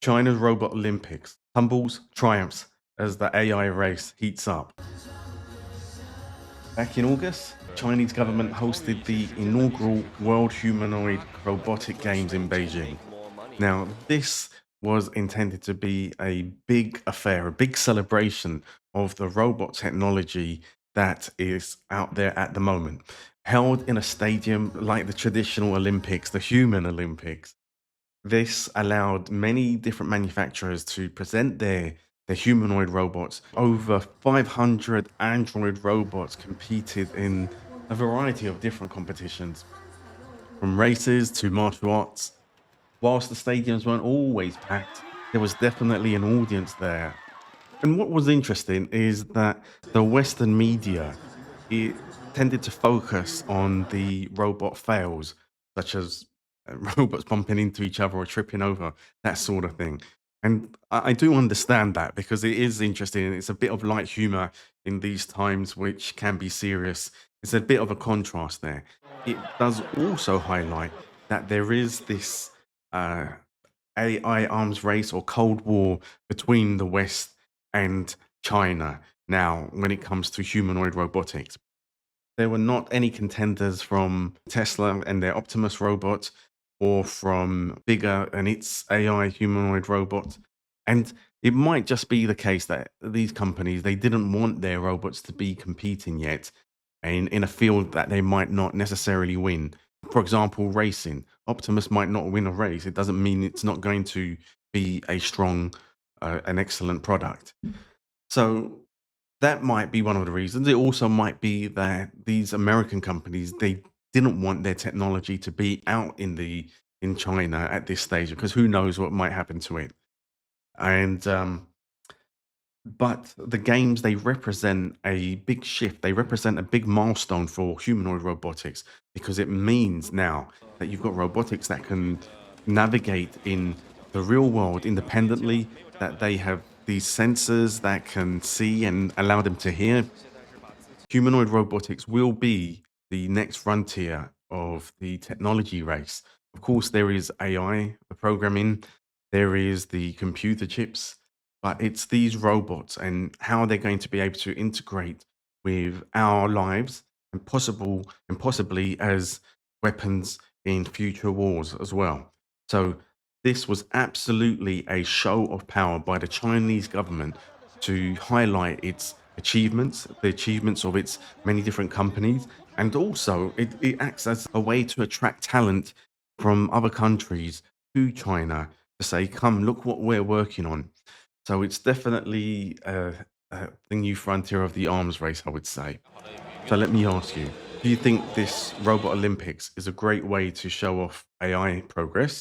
China's Robot Olympics tumbles, triumphs as the AI race heats up. Back in August, Chinese government hosted the inaugural World Humanoid Robotic Games in Beijing. Now, this was intended to be a big affair, a big celebration of the robot technology that is out there at the moment. Held in a stadium like the traditional Olympics, the human Olympics, this allowed many different manufacturers to present their humanoid robots. Over 500 android robots competed in a variety of different competitions, from races to martial arts. Whilst the stadiums weren't always packed, there was definitely an audience there. And what was interesting is that the Western media, it tended to focus on the robot fails, such as robots bumping into each other or tripping over, that sort of thing. And I do understand that because it is interesting. It's a bit of light humor in these times, which can be serious. It's a bit of a contrast there. It does also highlight that there is this uh, AI arms race or Cold War between the West and China now when it comes to humanoid robotics. There were not any contenders from Tesla and their Optimus robot or from Bigger and its AI humanoid robot. And it might just be the case that these companies they didn't want their robots to be competing yet in a field that they might not necessarily win. For example, racing. Optimus might not win a race. It doesn't mean it's not going to be a strong, an excellent product. So that might be one of the reasons. It also might be that these American companies they didn't want their technology to be out in China at this stage because who knows what might happen to it. And but the games they represent a big shift. They represent a big milestone for humanoid robotics because it means now that you've got robotics that can navigate in the real world independently, that they have these sensors that can see and allow them to hear. Humanoid robotics will be the next frontier of the technology race. Of course, there is AI, the programming, there is the computer chips, but it's these robots and how they're going to be able to integrate with our lives and possibly as weapons in future wars as well. So this was absolutely a show of power by the Chinese government to highlight its achievements, the achievements of its many different companies, and also it acts as a way to attract talent from other countries to China to say, come, look what we're working on. So it's definitely the new frontier of the arms race, I would say. So let me ask you, do you think this Robot Olympics is a great way to show off AI progress?